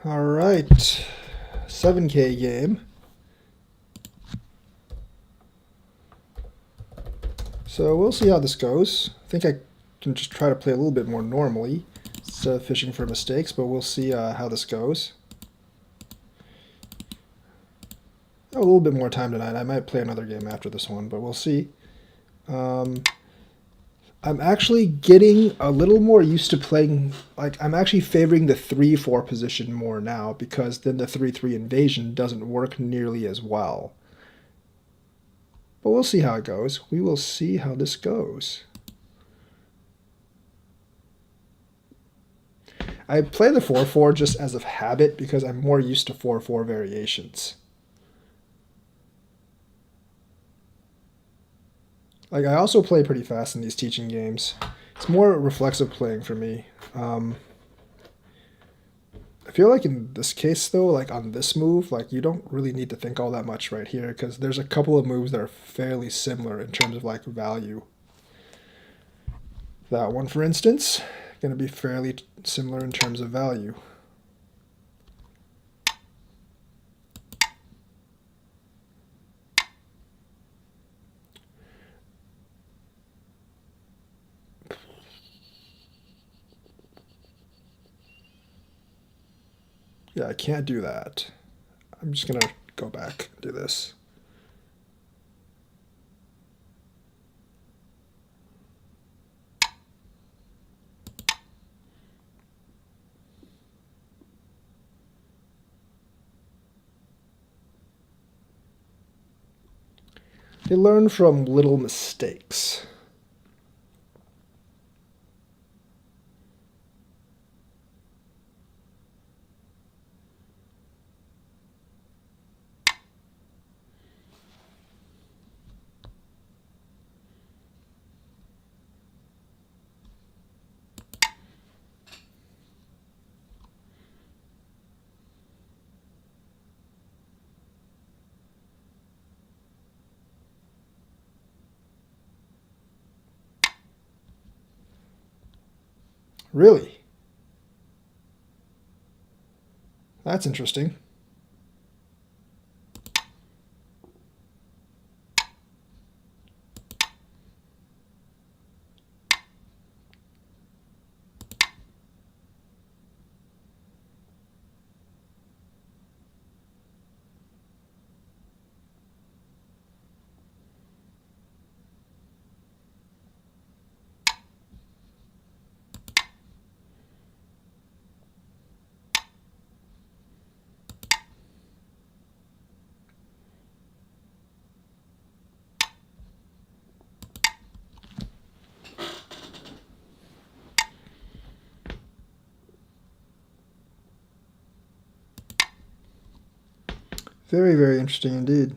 All right, 7K game. So we'll see how this goes. I think I can just try to play a little bit more normally instead of fishing for mistakes, but we'll see how this goes. I have a little bit more time tonight. I might play another game after this one, but we'll see. I'm actually getting a little more used to playing, like, I'm actually favoring the 3-4 position more now because then the 3-3 invasion doesn't work nearly as well. But we'll see how it goes. We will see how this goes. I play the 4-4 just as of habit because I'm more used to 4-4 variations. Like, I also play pretty fast in these teaching games. It's more reflexive playing for me. I feel like in this case, though, like on this move, like you don't really need to think all that much right here because there's a couple of moves that are fairly similar in terms of like value. That one, for instance, going to be fairly similar in terms of value. Yeah, I can't do that. I'm just going to go back and do this. They learn from little mistakes. Really? That's interesting. Very, very interesting indeed.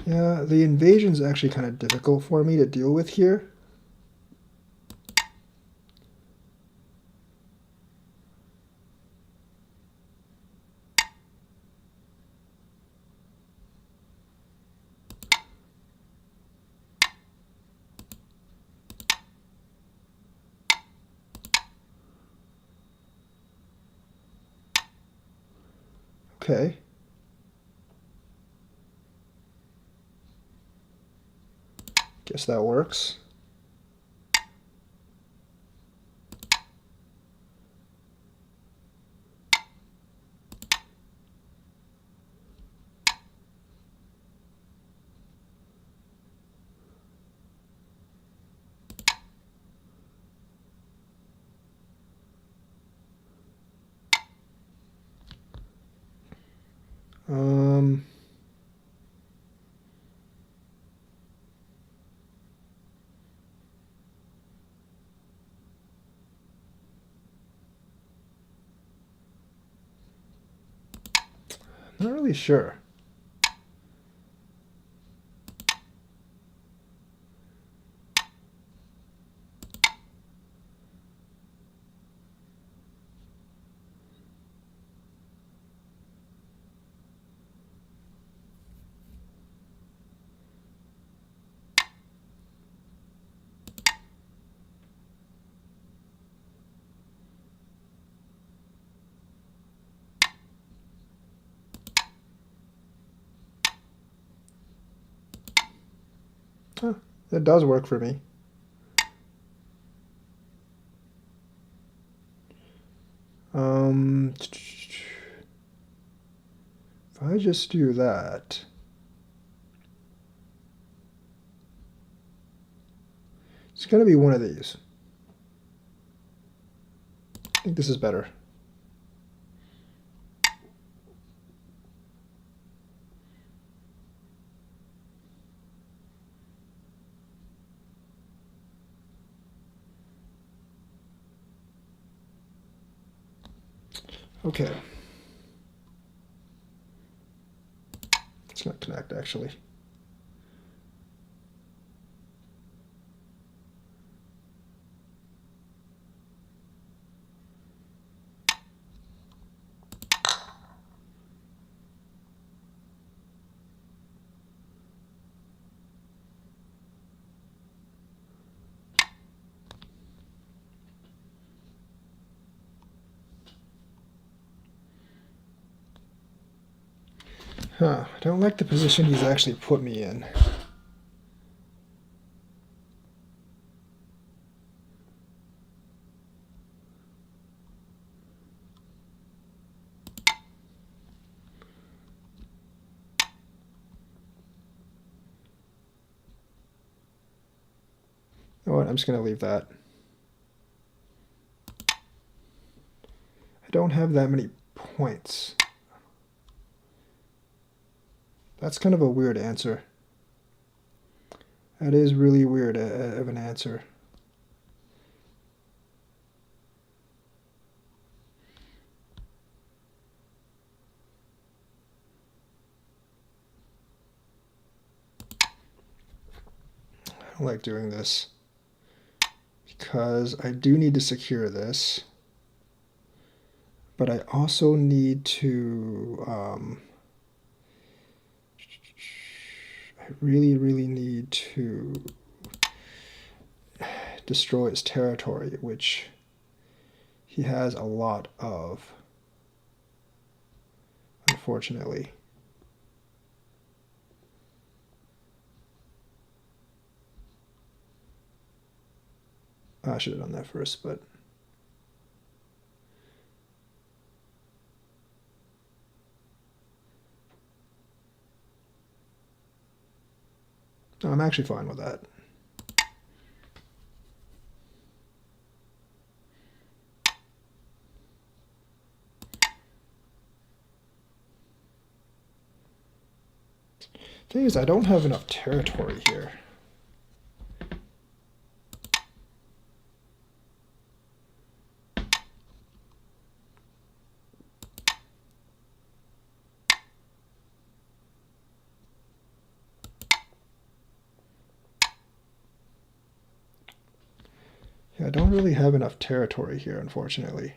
Yeah, the invasion is actually kind of difficult for me to deal with here. Okay. Guess that works. Um, Not really sure. Huh, that does work for me. If I just do that, it's going to be one of these. I think this is better. Okay. It's not connect, actually. Huh, I don't like the position he's actually put me in. You know what, I'm just going to leave that. I don't have that many points. That's kind of a weird answer. That is really weird of an answer. I don't like doing this because I do need to secure this, but I also need to I really, really need to destroy his territory, which he has a lot of, unfortunately. I should have done that first, but I'm actually fine with that. Thing is, I don't have enough territory here. Yeah, I don't really have enough territory here, unfortunately.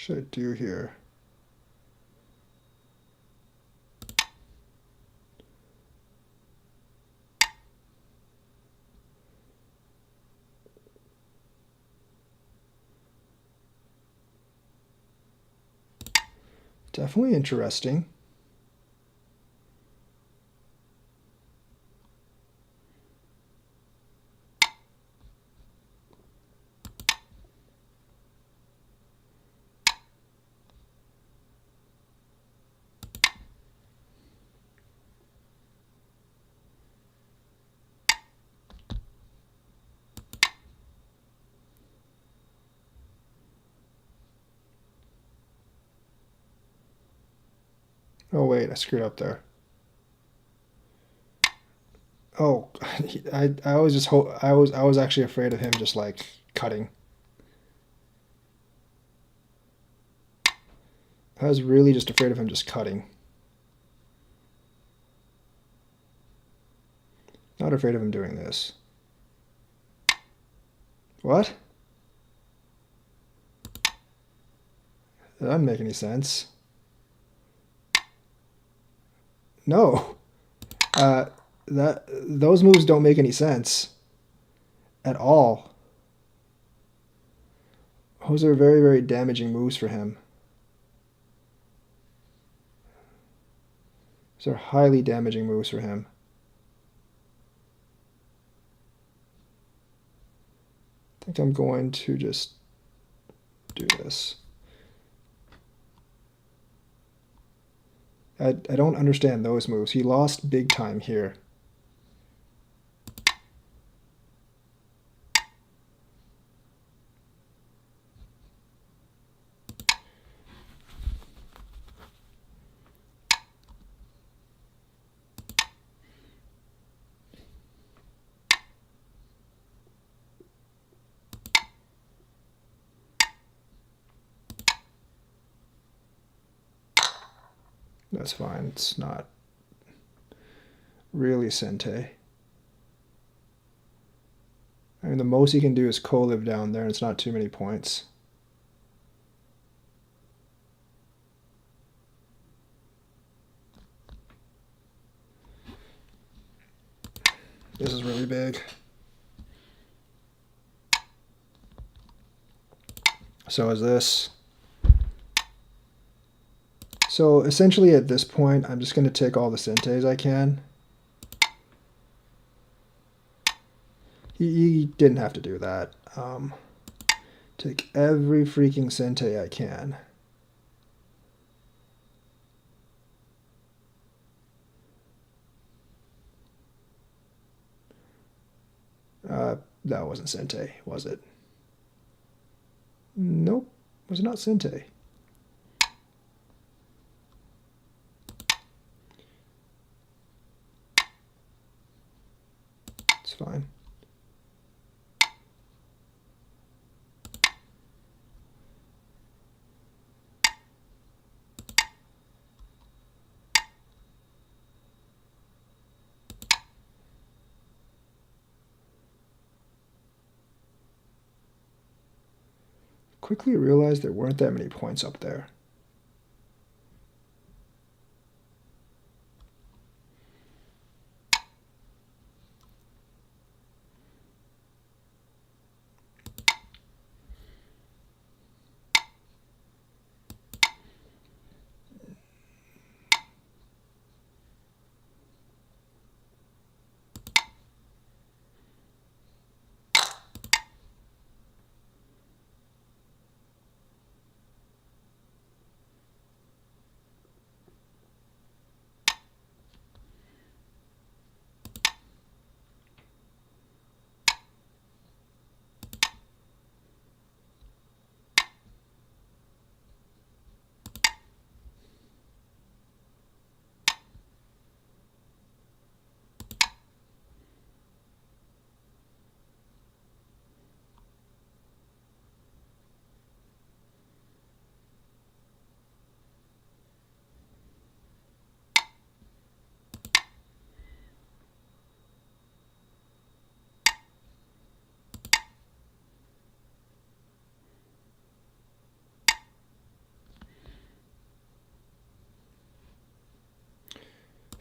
should I do here? Definitely interesting. Oh wait, I screwed up there. Oh, I was just I was actually afraid of him just like cutting. I was really just afraid of him just cutting. Not afraid of him doing this. What? That doesn't make any sense. No. Uh, those moves don't make any sense at all. Those are very, very damaging moves for him. Those are highly damaging moves for him. I think I'm going to just do this. I don't understand those moves. He lost big time here. That's fine. It's not really Sente. I mean, the most he can do is co-live down there, and it's not too many points. This is really big. So is this. So essentially at this point, I'm just going to take all the Sentes I can. He didn't have to do that. Take every freaking Sente I can. That wasn't Sente, was it? Nope, was not Sente. It's fine. Quickly realized there weren't that many points up there.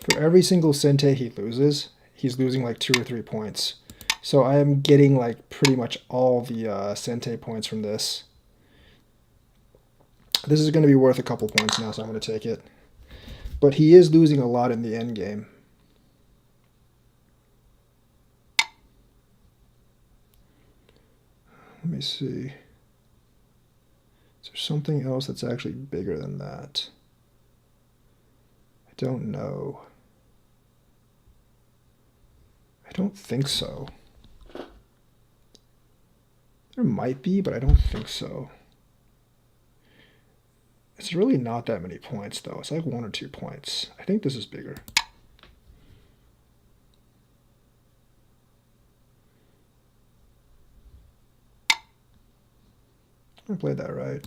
For every single Sente he loses, he's losing like 2 or 3 points. So I am getting like pretty much all the Sente points from this. This is going to be worth a couple points now, so I'm going to take it. But he is losing a lot in the end game. Let me see. Is there something else that's actually bigger than that? I don't know. I don't think so. There might be, but I don't think so. It's really not that many points, though. It's like 1 or 2 points. I think this is bigger. I played that right.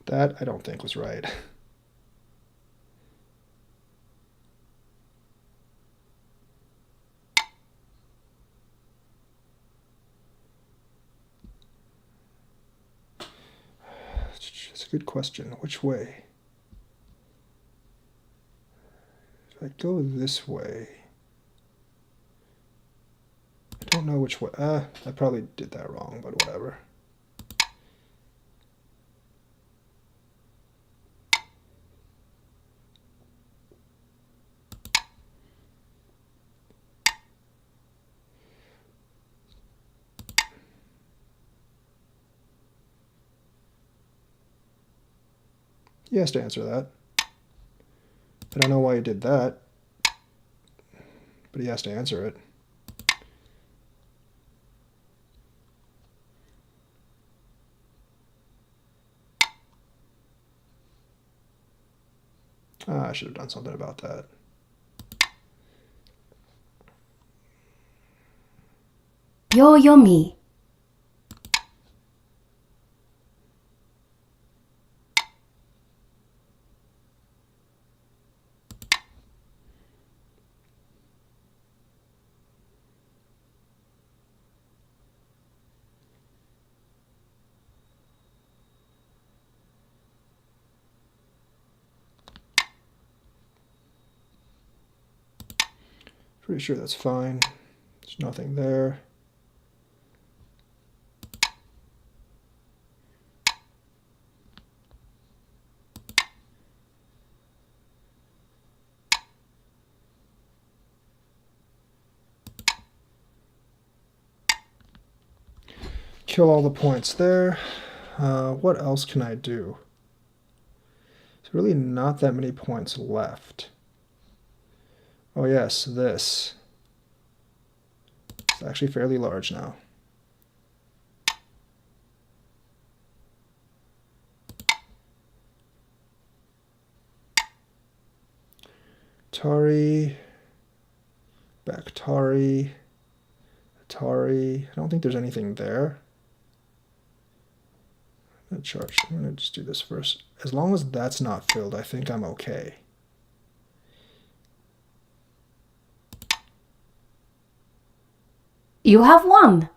That I don't think was right. It's a good question. Which way? If I go this way, I don't know which way. I probably did that wrong, but whatever. He has to answer that. I don't know why he did that, but he has to answer it. I should have done something about that. Yoyomi. Pretty sure that's fine. There's nothing there. Kill all the points there. What else can I do? There's really not that many points left. Oh yes, this. It's actually fairly large now. Atari, Bactari, Atari. I don't think there's anything there. I'm gonna just do this first. As long as that's not filled, I think I'm okay. You have won.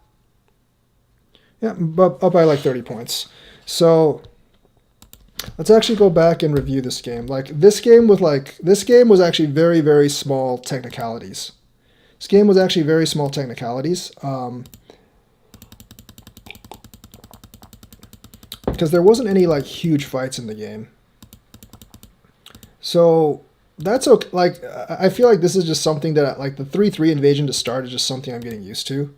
Yeah, up by like 30 points. So let's actually go back and review this game. This game was actually very, very small technicalities. This game was actually very small technicalities. Because there wasn't any like huge fights in the game. So that's okay. Like, I feel like this is just something that, like, the 3-3 invasion to start is just something I'm getting used to.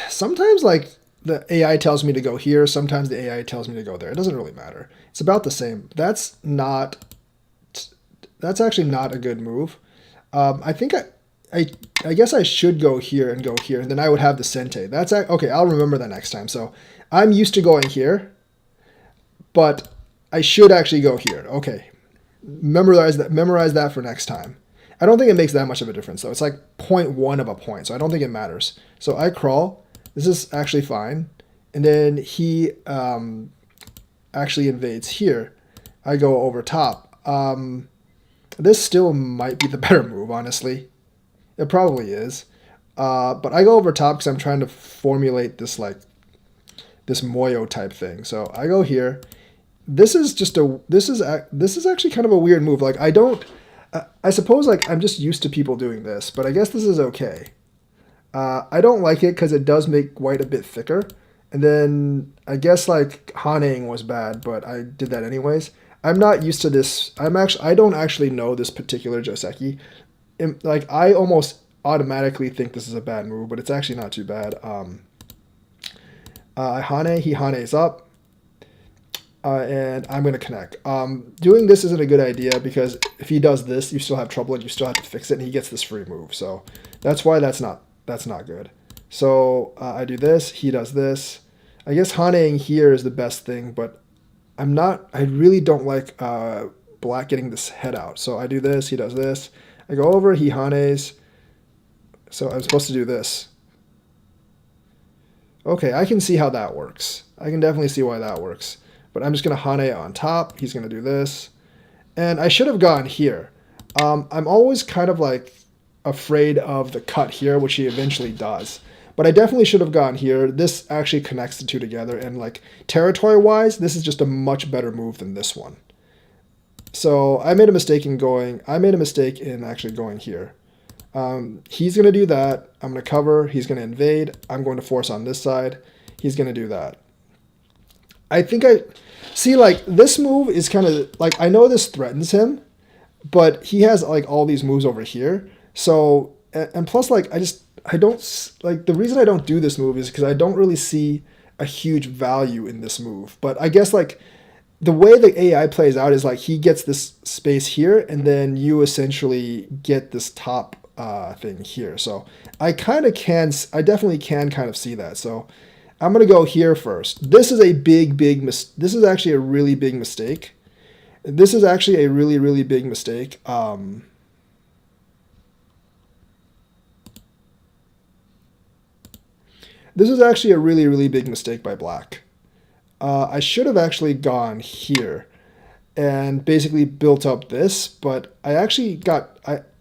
Sometimes, like, the AI tells me to go here. Sometimes the AI tells me to go there. It doesn't really matter. It's about the same. That's actually not a good move. I think I guess I should go here, and then I would have the Sente. That's okay. I'll remember that next time. So I'm used to going here, but I should actually go here. Okay, memorize that for next time. I don't think it makes that much of a difference though. It's like 0.1 of a point, so I don't think it matters. So I crawl, This is actually fine. And then he actually invades here. I go over top. This still might be the better move, honestly. It probably is. But I go over top because I'm trying to formulate this like this Moyo type thing. So I go here. This is actually kind of a weird move. Like I suppose like I'm just used to people doing this, but I guess this is okay. I don't like it because it does make white a bit thicker. And then I guess like Haneing was bad, but I did that anyways. I'm not used to this. I don't actually know this particular Joseki. Like I almost automatically think this is a bad move, but it's actually not too bad. I Hane, he Hane's up. And I'm going to connect. Doing this isn't a good idea because if he does this, you still have trouble and you still have to fix it, and he gets this free move. So that's why that's not good. So I do this, he does this. I guess Haneing here is the best thing, but I really don't like black getting this head out. So I do this, he does this. I go over, he Hane's. So I'm supposed to do this. Okay, I can see how that works. I can definitely see why that works. But I'm just going to Hane on top. He's going to do this. And I should have gone here. I'm always kind of like afraid of the cut here, which he eventually does. But I definitely should have gone here. This actually connects the two together. And like territory-wise, this is just a much better move than this one. So I made a mistake in actually going here. He's going to do that. I'm going to cover. He's going to invade. I'm going to force on this side. He's going to do that. I think I see like this move is kind of like, I know this threatens him, but he has like all these moves over here. So, and plus like, I don't like the reason I don't do this move is because I don't really see a huge value in this move. But I guess like the way the AI plays out is like he gets this space here and then you essentially get this top thing here. So I definitely can kind of see that. So I'm going to go here first. This is a this is actually a really big mistake. This is actually a really, really big mistake. This is actually a really, really big mistake by black. I should have actually gone here and basically built up this, but I actually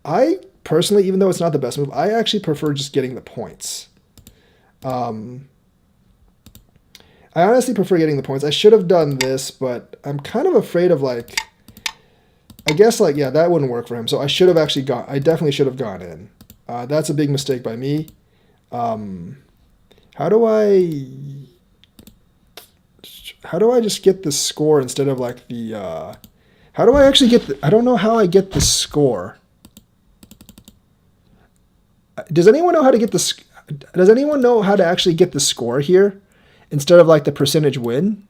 I personally, even though it's not the best move, I actually prefer just getting the points. I honestly prefer getting the points. I should have done this, but I'm kind of afraid of like, I guess like, yeah, that wouldn't work for him. So I definitely should have gone in. That's a big mistake by me. How do I just get the score instead of like how do I actually I don't know how I get the score. Does anyone know how to actually get the score here? Instead of like the percentage win.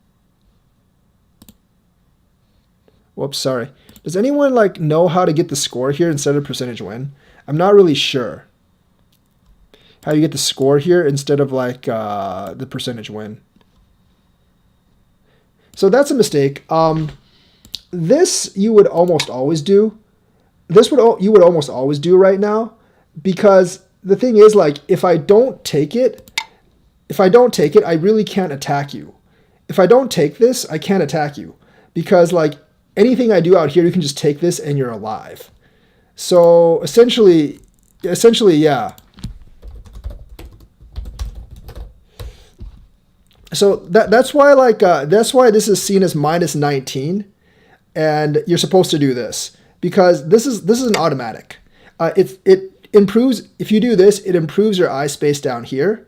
Whoops, sorry. Does anyone like know how to get the score here instead of percentage win? I'm not really sure how you get the score here instead of like the percentage win. So that's a mistake. This you would almost always do. You would almost always do right now, because the thing is like if I don't take it, I really can't attack you. If I don't take this, I can't attack you. Because like anything I do out here, you can just take this and you're alive. So essentially, yeah. So that's why this is seen as -19, and you're supposed to do this because this is an automatic. It improves if you do this. It improves your eye space down here.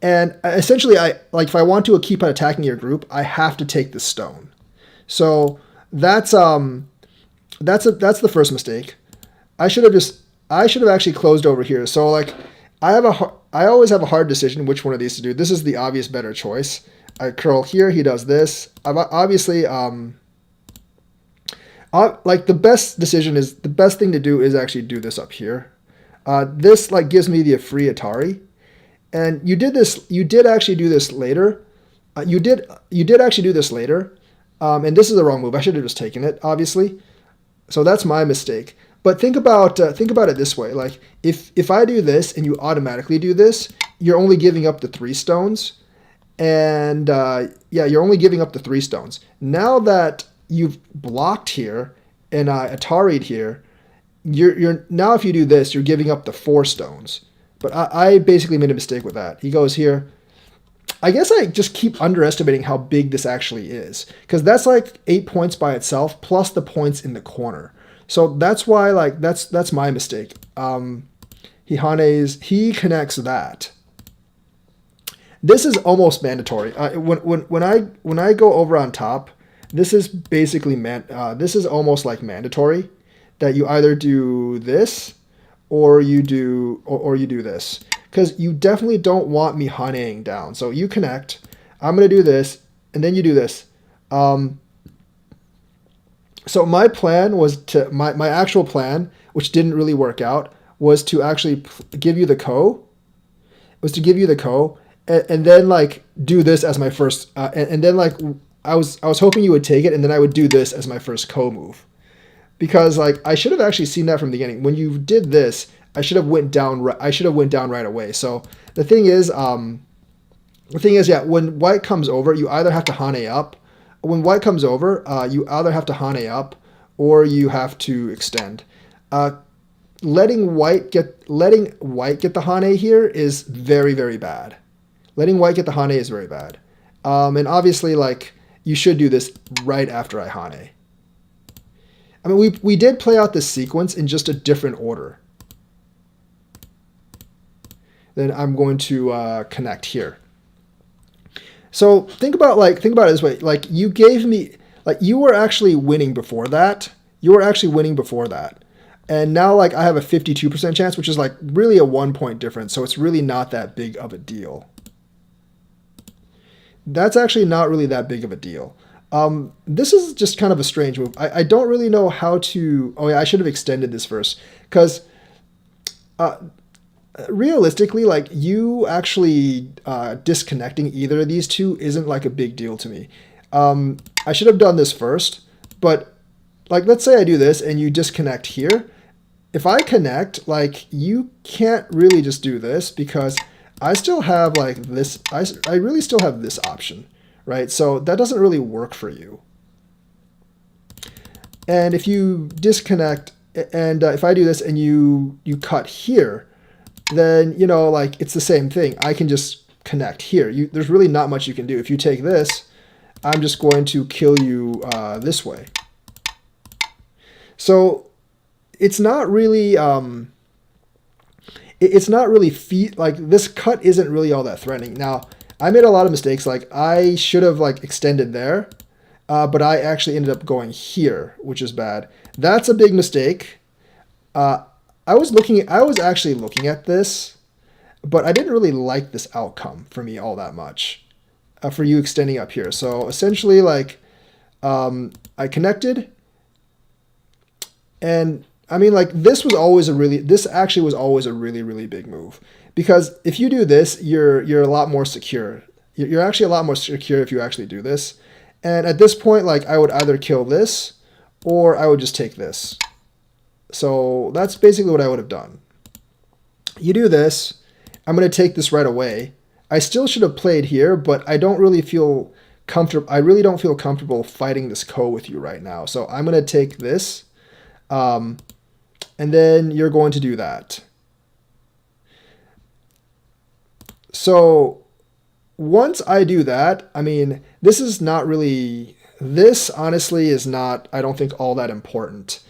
And essentially, if I want to keep on attacking your group, I have to take this stone. So that's the first mistake. I should have actually closed over here. So like I always have a hard decision which one of these to do. This is the obvious better choice. I curl here. He does this. Obviously, like the best thing to do is actually do this up here. This like gives me the free Atari. And you did actually do this later. You did actually do this later. And this is the wrong move. I should have just taken it, obviously. So that's my mistake. But think about it this way. Like if I do this and you automatically do this, you're only giving up the 3 stones. And yeah, you're only giving up the 3 stones. Now that you've blocked here and Atari'd here, you're now if you do this, you're giving up the 4 stones. But I basically made a mistake with that. He goes here. I guess I just keep underestimating how big this actually is, because that's like 8 points by itself plus the points in the corner. So that's why, like, that's my mistake. He connects that. This is almost mandatory. When I go over on top, this is basically this is almost like mandatory, that you either do this or you do this, because you definitely don't want me honeying down. So you connect. I'm gonna do this, and then you do this. So my plan was to my actual plan, which didn't really work out, was to actually give you the ko. Was to give you the ko, and then like do this as my first, and then like I was hoping you would take it, and then I would do this as my first ko move, because like I should have actually seen that from the beginning. When you did this, I should have went down. I should have went down right away. So the thing is, yeah, when white comes over, you either have to hane up. When white comes over, you either have to hane up or you have to extend. Letting white get the hane here is very, very bad. Letting white get the hane is very bad. And obviously, like, you should do this right after I hane. I mean, we did play out this sequence in just a different order. Then I'm going to connect here. So think about it this way. Like, you gave me, like, you were actually winning before that. And now, like, I have a 52% chance, which is like really a 1 point difference. So it's really not that big of a deal. That's actually not really that big of a deal. This is just kind of a strange move. I don't really know how to... Oh yeah, I should have extended this first. Because realistically, like, you actually disconnecting either of these two isn't like a big deal to me. I should have done this first. But, like, let's say I do this and you disconnect here. If I connect, like, you can't really just do this, because I still have, like, this. I really still have this option, right? So that doesn't really work for you. And if you disconnect, and if I do this and you cut here, then, you know, like, it's the same thing. I can just connect here. There's really not much you can do. If you take this, I'm just going to kill you this way. So it's not really like, this cut isn't really all that threatening. Now, I made a lot of mistakes. Like, I should have, like, extended there, but I actually ended up going here, which is bad. That's a big mistake. I was actually looking at this, but I didn't really like this outcome for me all that much, for you extending up here. So essentially, like, I connected, and I mean, like, this actually was always a really, really big move, because if you do this, you're a lot more secure. You're actually a lot more secure if you actually do this. And at this point, like, I would either kill this or I would just take this. So that's basically what I would have done. You do this. I'm going to take this right away. I still should have played here, but I don't really feel comfortable. I really don't feel comfortable fighting this ko with you right now. So I'm going to take this. And then you're going to do that. So once I do that, I mean, this honestly is not, I don't think, all that important.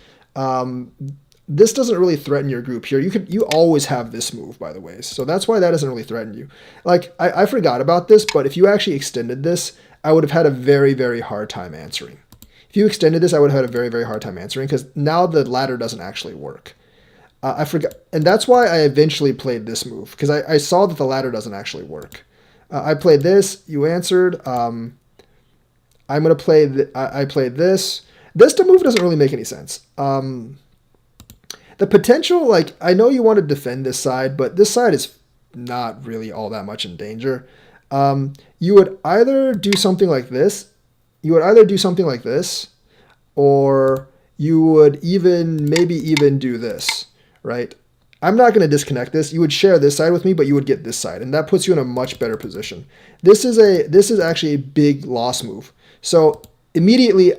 This doesn't really threaten your group here. You always have this move, by the way. So that's why that doesn't really threaten you. Like, I forgot about this, but if you actually extended this, I would have had a very, very hard time answering. If you extended this, I would have had a very, very hard time answering, because now the ladder doesn't actually work. I forgot, and that's why I eventually played this move, because I saw that the ladder doesn't actually work. I played this, you answered. I'm gonna play. I played this. This move doesn't really make any sense. The potential, like, I know you want to defend this side, but this side is not really all that much in danger. You would either do something like this. Or you would maybe even do this, right? I'm not going to disconnect this. You would share this side with me, but you would get this side, and that puts you in a much better position. This is actually a big loss move. So immediately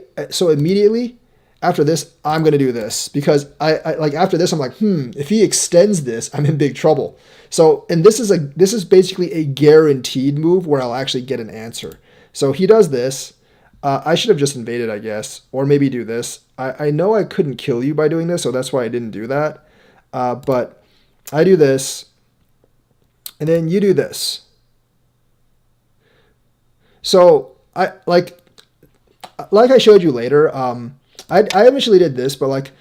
after this, I'm going to do this because I like after this, I'm like, if he extends this, I'm in big trouble. So, and this is basically a guaranteed move where I'll actually get an answer. So he does this. I should have just invaded, I guess, or maybe do this. I know I couldn't kill you by doing this, so that's why I didn't do that. But I do this, and then you do this. So like I showed you later. I initially did this, but like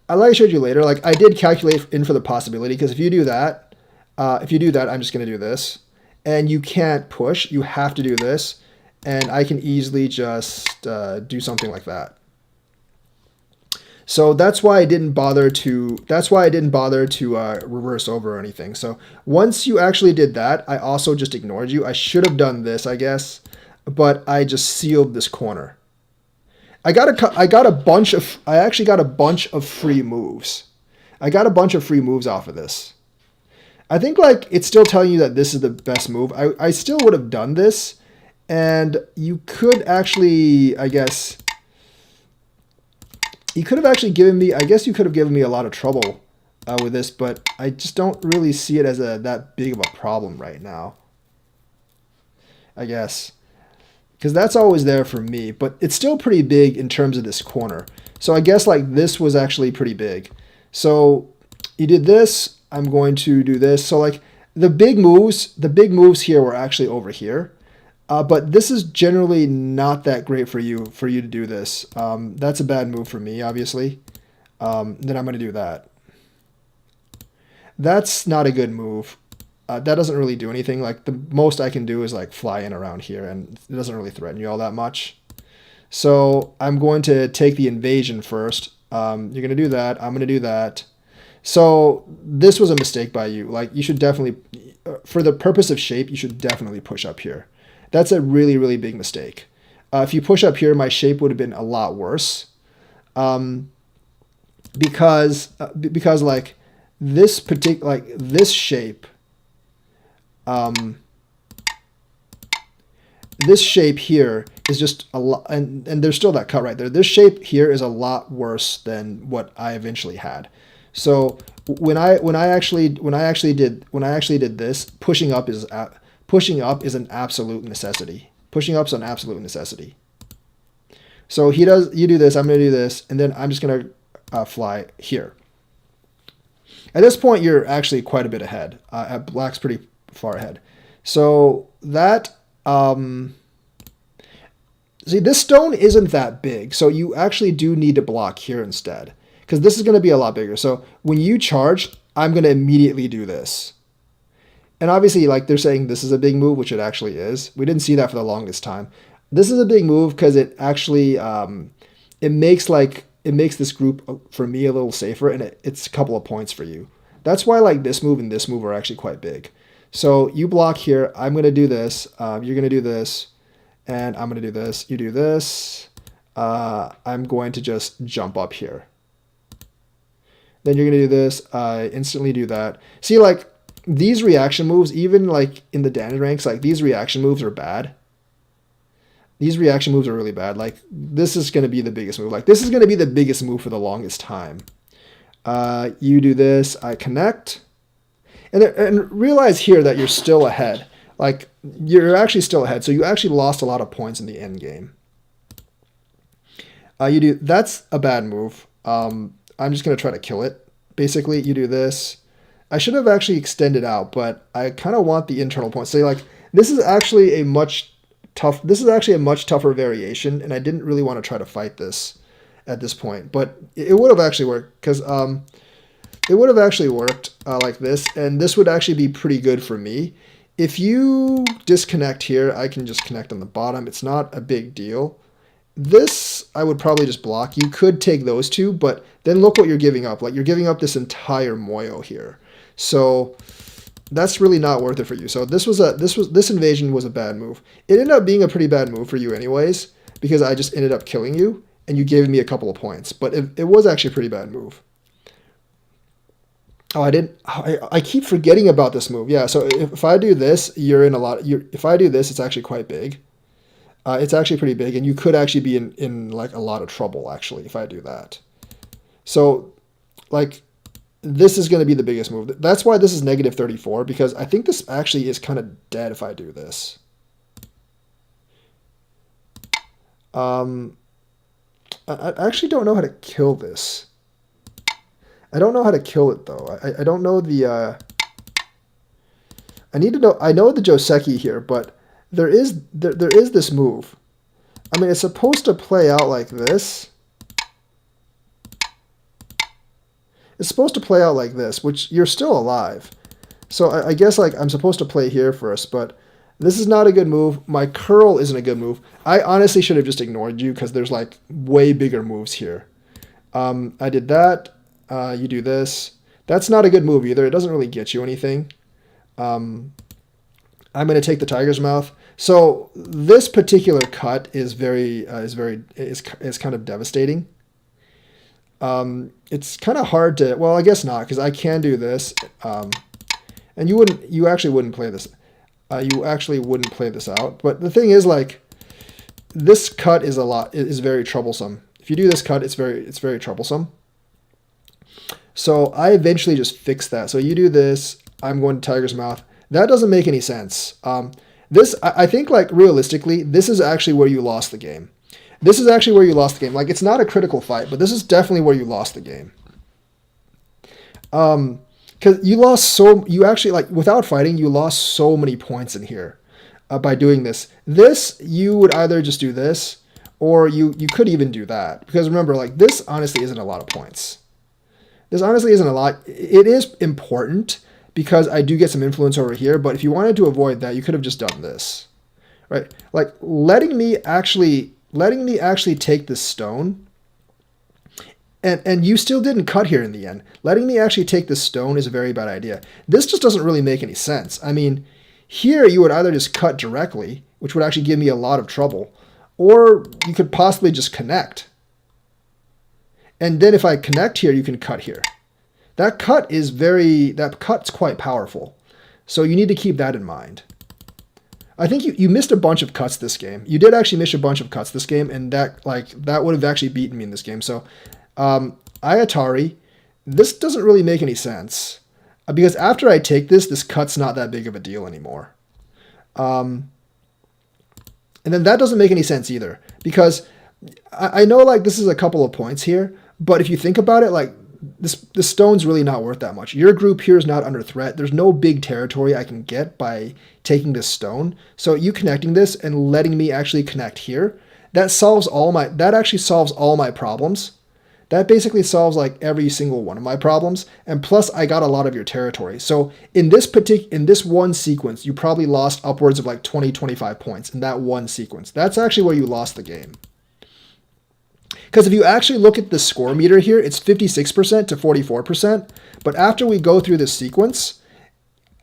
I showed you later, like I did calculate in for the possibility because if you do that, I'm just gonna do this, and you can't push. You have to do this, and I can easily just do something like that. So that's why I didn't bother to. Reverse over or anything. So once you actually did that, I also just ignored you. I should have done this, I guess, but I just sealed this corner. I actually got a bunch of free moves. I got a bunch of free moves off of this. I think like it's still telling you that this is the best move. I still would have done this, and you could actually, I guess. You could have actually given me, I guess you could have given me a lot of trouble with this, but I just don't really see it as that big of a problem right now. I guess. Because that's always there for me, but it's still pretty big in terms of this corner. So I guess like this was actually pretty big. So you did this, I'm going to do this. So like the big moves here were actually over here. But this is generally not that great for you to do this. That's a bad move for me, obviously. Then I'm going to do that. That's not a good move. That doesn't really do anything. Like the most I can do is like fly in around here, and it doesn't really threaten you all that much. So I'm going to take the invasion first. You're going to do that. I'm going to do that. So this was a mistake by you. Like you should definitely, for the purpose of shape, you should definitely push up here. That's a really, really big mistake. If you push up here, my shape would have been a lot worse. Because like this this shape, this shape here is just a lot, and there's still that cut right there. This shape here is a lot worse than what I eventually had. So when I actually did this, pushing up is an absolute necessity. Pushing up is an absolute necessity. So you do this, I'm going to do this, and then I'm just going to fly here. At this point, you're actually quite a bit ahead. Black's pretty far ahead. So that, see, this stone isn't that big, so you actually do need to block here instead, because this is going to be a lot bigger. So when you charge, I'm going to immediately do this. And obviously, like they're saying this is a big move, which it actually is. We didn't see that for the longest time. This is a big move because it actually, it makes this group for me a little safer, and it's a couple of points for you. That's why like this move and this move are actually quite big. So you block here. I'm going to do this. You're going to do this. And I'm going to do this. You do this. I'm going to just jump up here. Then you're going to do this. I instantly do that. See, like, these reaction moves, even like in the damage ranks, like these reaction moves are bad. These reaction moves are really bad. Like this is going to be the biggest move. Like this is going to be the biggest move for the longest time. You do this, I connect. And realize here that you're still ahead. Like you're actually still ahead. So you actually lost a lot of points in the end game. That's a bad move. I'm just going to try to kill it. Basically, you do this. I should have actually extended out, but I kind of want the internal points. So like this is actually a much tougher variation, and I didn't really want to try to fight this at this point, but it would have actually worked because it would have actually worked like this, and this would actually be pretty good for me. If you disconnect here, I can just connect on the bottom. It's not a big deal. This I would probably just block. You could take those two, but then look what you're giving up. Like you're giving up this entire moyo here. So that's really not worth it for you. So this invasion was a bad move. It ended up being a pretty bad move for you anyways, because I just ended up killing you and you gave me a couple of points. But it was actually a pretty bad move. Oh, I didn't. I keep forgetting about this move. Yeah. So if I do this, you're in a lot. If I do this, it's actually quite big. It's actually pretty big, and you could actually be in like a lot of trouble actually if I do that. So like this is going to be the biggest move. That's why this is negative 34 because I think this actually is kind of dead if I do this. I actually don't know how to kill this. I don't know how to kill it though. I don't know the. I need to know. I know the Joseki here, but there is this move. I mean, it's supposed to play out like this. It's supposed to play out like this, which you're still alive. So I guess like I'm supposed to play here first, but this is not a good move. My curl isn't a good move. I honestly should have just ignored you because there's like way bigger moves here. I did that. You do this. That's not a good move either. It doesn't really get you anything. I'm going to take the tiger's mouth. So this particular cut is kind of devastating. It's kind of hard to, well, I guess not because I can do this. And you actually wouldn't play this. You actually wouldn't play this out. But the thing is, like, this cut is very troublesome. If you do this cut, it's very troublesome. So I eventually just fix that. So you do this. I'm going to tiger's mouth. That doesn't make any sense. I think, like, realistically, this is actually where you lost the game. This is actually where you lost the game. Like, it's not a critical fight, but this is definitely where you lost the game. Because you actually, like, without fighting, you lost so many points in here by doing this. This, you would either just do this, or you could even do that. Because remember, like, this honestly isn't a lot of points. This honestly isn't a lot. It is important because I do get some influence over here, but if you wanted to avoid that, you could have just done this, right? Like, letting me actually take this stone, and you still didn't cut here in the end. Letting me actually take this stone is a very bad idea. This just doesn't really make any sense. I mean, here you would either just cut directly, which would actually give me a lot of trouble, or you could possibly just connect. And then if I connect here, you can cut here. That cut's quite powerful. So you need to keep that in mind. I think you missed a bunch of cuts this game. You did actually miss a bunch of cuts this game, and that would have actually beaten me in this game. So Ayatari, this doesn't really make any sense. Because after I take this cut's not that big of a deal anymore. And then that doesn't make any sense either. Because I know, like, this is a couple of points here, but if you think about it, like, the stone's really not worth that much. Your group here is not under threat. There's no big territory I can get by taking this stone. So you connecting this and letting me actually connect here, that actually solves all my problems. That basically solves, like, every single one of my problems. And plus, I got a lot of your territory. So in this one sequence, you probably lost upwards of like 20, 25 points in that one sequence. That's actually where you lost the game. Because if you actually look at the score meter here, it's 56% to 44%. But after we go through this sequence,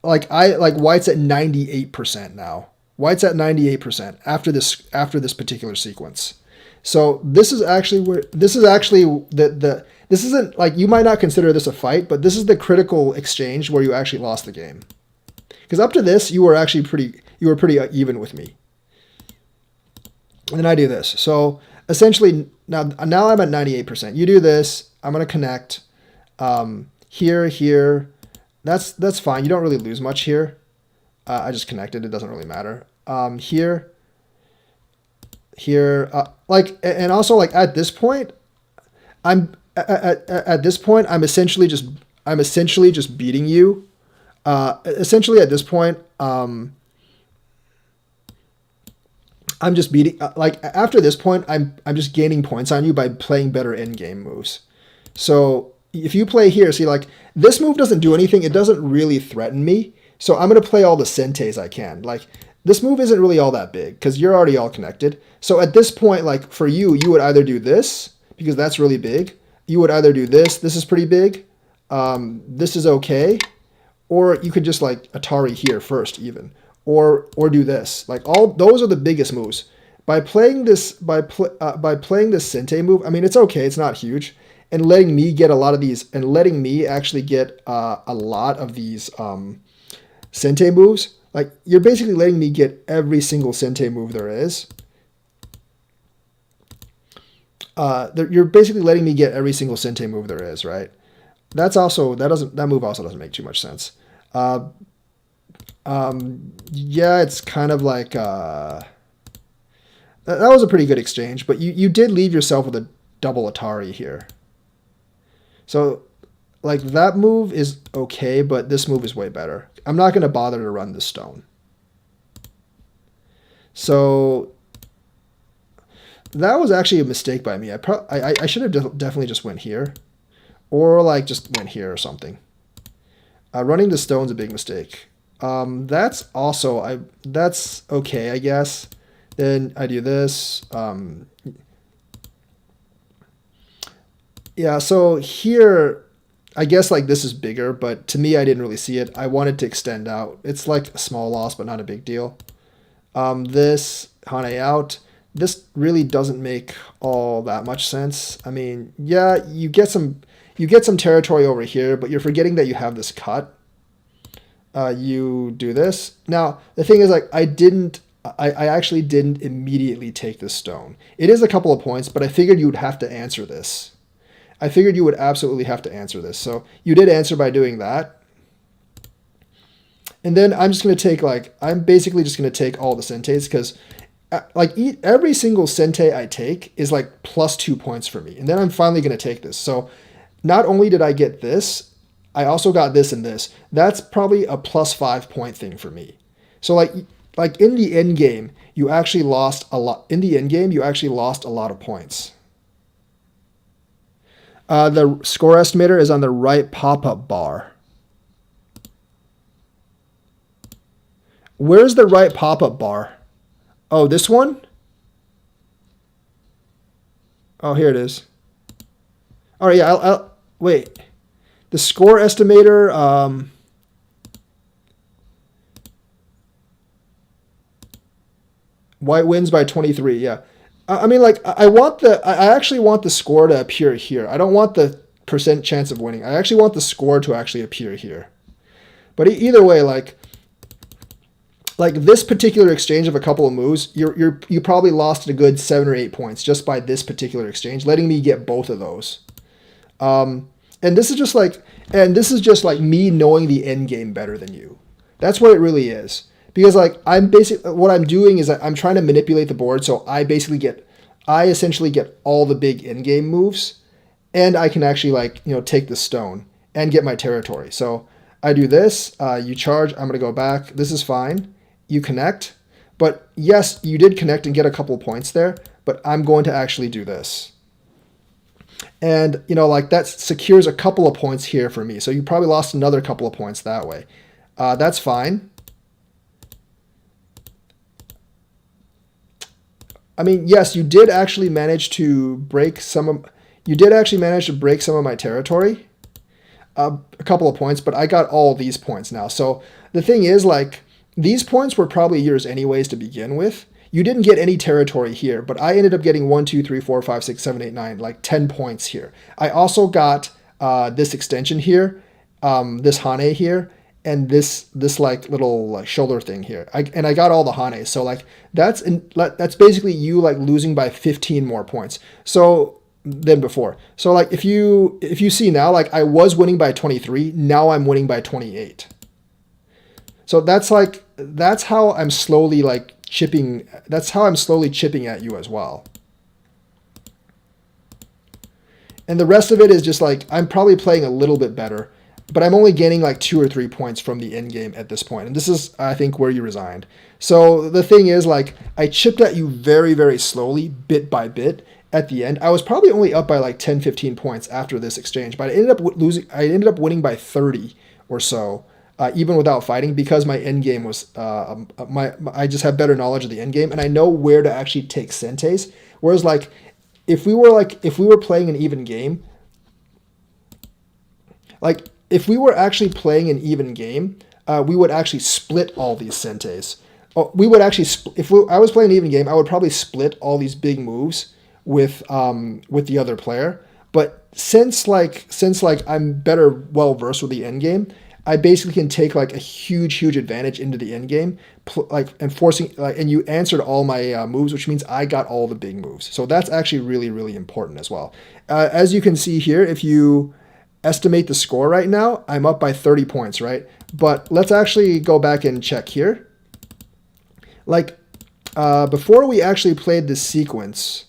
White's at 98% now. White's at 98% after this particular sequence. So this is actually this isn't, like, you might not consider this a fight, but this is the critical exchange where you actually lost the game. Because up to this, you were pretty even with me. And then I do this. So essentially, now I'm at 98%. You do this. I'm going to connect here. That's fine. You don't really lose much here. I just connected. It doesn't really matter. Here. And also, like, at this point, I'm essentially just beating you. Essentially at this point, I'm just beating, like, after this point, I'm just gaining points on you by playing better endgame moves. So if you play here, see, like, this move doesn't do anything. It doesn't really threaten me. So I'm going to play all the senteis I can. Like, this move isn't really all that big because you're already all connected. So at this point, like, for you would either do this because that's really big. You would either do this. This is pretty big. This is okay. Or you could just, like, Atari here first even. Or do this. Like, all those are the biggest moves. By playing this Sente move, I mean, it's okay. It's not huge. and letting me get a lot of these, and letting me actually get a lot of these Sente moves. Like, you're basically letting me get every single Sente move there is. You're basically letting me get every single Sente move there is, right? That move also doesn't make too much sense. Yeah, it's kind of like that was a pretty good exchange, but you did leave yourself with a double Atari here. So, like, that move is okay, but this move is way better. I'm not going to bother to run this stone. So that was actually a mistake by me. I should have definitely just went here, or like just went here or something. Running the stone's a big mistake. That's okay, I guess. Then I do this. Yeah, so here, I guess like this is bigger, but to me, I didn't really see it. I wanted to extend out. It's like a small loss, but not a big deal. This Hane out. This really doesn't make all that much sense. I mean, yeah, you get some territory over here, but you're forgetting that you have this cut. You do this. Now, the thing is, like, I actually didn't immediately take this stone. It is a couple of points, but I figured you would have to answer this. I figured you would absolutely have to answer this. So you did answer by doing that. And then I'm basically just going to take all the Sentes, because like every single Sente I take is like +2 points for me. And then I'm finally going to take this. So not only did I get this, I also got this and this. That's probably a +5 point thing for me. So like in the end game, you actually lost a lot. In the end game, you actually lost a lot of points. The score estimator is on the right pop-up bar. Where's the right pop-up bar? Oh, this one? Oh, here it is. All right, yeah, I'll wait. The score estimator, White wins by 23, yeah. I mean, like, I actually want the score to appear here. I don't want the % chance of winning. I actually want the score to actually appear here. But either way, like this particular exchange of a couple of moves, you probably lost a good 7 or 8 points just by this particular exchange, letting me get both of those. And this is just like me knowing the end game better than you. That's what it really is. Because like what I'm doing is that I'm trying to manipulate the board, so I essentially get all the big end game moves, and I can actually take the stone and get my territory. So I do this, you charge, I'm gonna go back. This is fine. You connect, but yes, you did connect and get a couple points there, but I'm going to actually do this. And that secures a couple of points here for me. So you probably lost another couple of points that way. That's fine. I mean, yes, you did actually manage to break some of my territory, a couple of points, but I got all these points now. So the thing is, like, these points were probably yours anyways to begin with. You didn't get any territory here, but I ended up getting 1, 2, 3, 4, 5, 6, 7, 8, 9, like 10 points here. I also got this extension here, this Hane here, and this like little shoulder thing here. I got all the Hanes. So like that's basically you like losing by 15 more points than before. So like if you see now, like I was winning by 23, now I'm winning by 28. So that's how I'm slowly chipping at you as well. And the rest of it is just like I'm probably playing a little bit better, but I'm only gaining like 2 or 3 points from the end game at this point. And this is, I think, where you resigned. So the thing is, like, I chipped at you very, very slowly, bit by bit at the end. I was probably only up by like 10, 15 points after this exchange, but I ended up winning by 30 or so, even without fighting, because my end game was, I just have better knowledge of the end game, and I know where to actually take Sentes. Whereas like, if we were playing an even game, if we were actually playing an even game, we would actually split all these Sentes. We would actually, I was playing an even game, I would probably split all these big moves with the other player. But since I'm better well versed with the end game, I basically can take like a huge advantage into the end game, like enforcing like, and you answered all my moves, which means I got all the big moves. So that's actually really important as well. As you can see here, if you estimate the score right now, I'm up by 30 points, right? But let's actually go back and check here. Like before we actually played this sequence,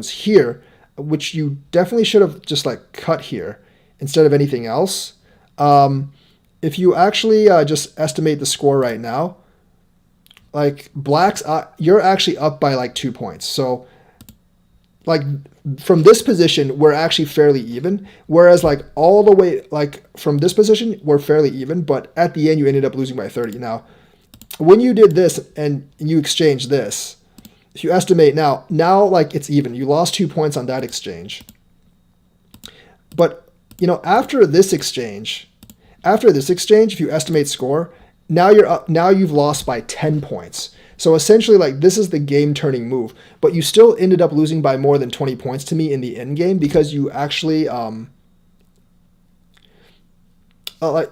here, which you definitely should have just like cut here instead of anything else. If you actually just estimate the score right now, like blacks, you're actually up by like 2 points. So like from this position, we're actually fairly even. Whereas like all the way, like from this position, we're fairly even. But at the end, you ended up losing by 30. Now, when you did this and you exchanged this, if you estimate now like it's even. You lost 2 points on that exchange. But you know, after this exchange, if you estimate score, now you're up. Now you've lost by 10 points. So essentially, like this is the game-turning move, but you still ended up losing by more than 20 points to me in the end game because you actually like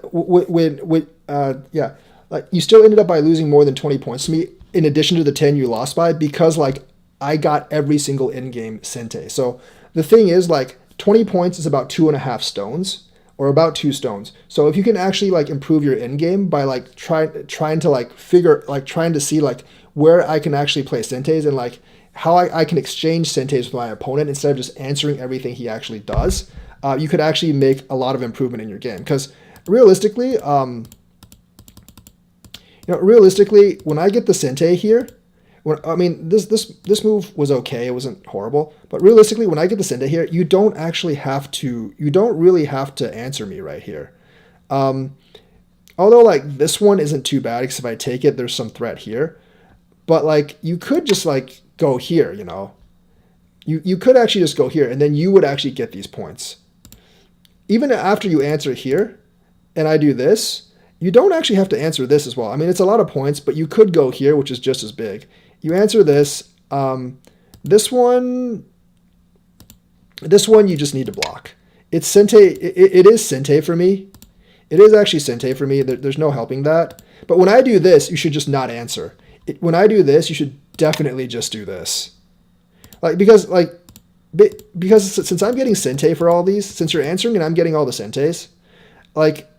you still ended up by losing more than 20 points to me in addition to the 10 you lost by because like I got every single in-game Sente. So the thing is like 20 points is about 2.5 stones. Or about 2 stones. So if you can actually like improve your end game by like trying to see like where I can actually play Sentes and like how I can exchange Sentes with my opponent instead of just answering everything he actually does, you could actually make a lot of improvement in your game. Because realistically, when I get the Sente here, this move was okay. It wasn't horrible. But realistically, when I get the Sente here, you don't really have to answer me right here. Although, like, this one isn't too bad, because if I take it, there's some threat here. But, like, you could just, like, go here, you know. You could actually just go here, and then you would actually get these points. Even after you answer here, and I do this, you don't actually have to answer this as well. I mean, it's a lot of points, but you could go here, which is just as big. You answer this. This one you just need to block. It's Sente. It is Sente for me. It is actually Sente for me. There's no helping that. But when I do this, you should just not answer. When I do this, you should definitely just do this. Because since I'm getting Sente for all these, since you're answering and I'm getting all the Sentes, like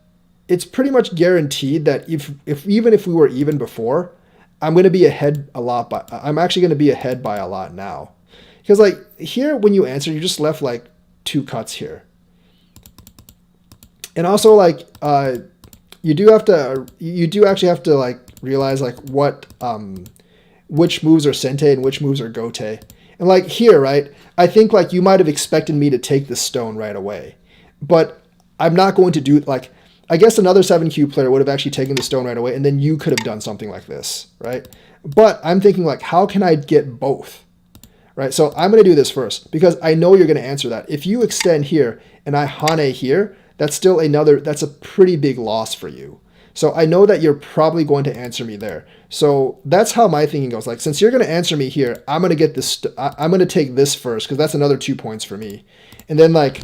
it's pretty much guaranteed that even if we were even before, I'm going to be ahead a lot. I'm actually going to be ahead by a lot now. Because like here, when you answer, you're just left like 2 cuts here. And also like you do actually have to like realize like which moves are Sente and which moves are Gote. And like here, right, I think like you might have expected me to take this stone right away. But I'm not going to do like, I guess another 7Q player would have actually taken the stone right away, and then you could have done something like this, right? But I'm thinking like, how can I get both, right? So I'm going to do this first because I know you're going to answer that. If you extend here and I Hane here, that's a pretty big loss for you. So I know that you're probably going to answer me there. So that's how my thinking goes. Like, since you're going to answer me here, I'm going to get this. I'm going to take this first because that's another 2 points for me, and then like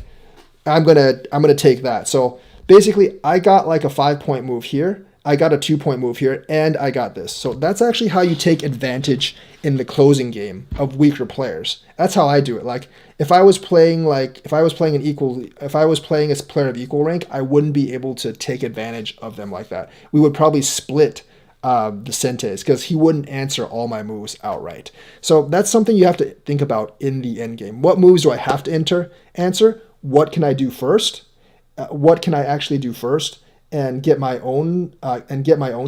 I'm gonna take that. So basically, I got like a 5-point move here, I got a 2-point move here, and I got this. So that's actually how you take advantage in the closing game of weaker players. That's how I do it. Like if I was playing as a player of equal rank, I wouldn't be able to take advantage of them like that. We would probably split the Sentes because he wouldn't answer all my moves outright. So that's something you have to think about in the end game. What moves do I have to answer? What can I do first? What can I actually do first and get my own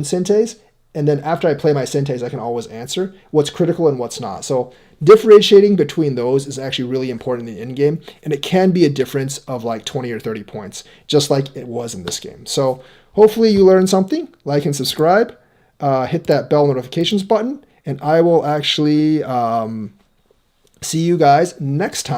Sentes? And then after I play my Sentes, I can always answer what's critical and what's not. So differentiating between those is actually really important in the end game, and it can be a difference of like 20 or 30 points, just like it was in this game. So hopefully you learned something. Like and subscribe. Hit that bell notifications button, and I will actually see you guys next time.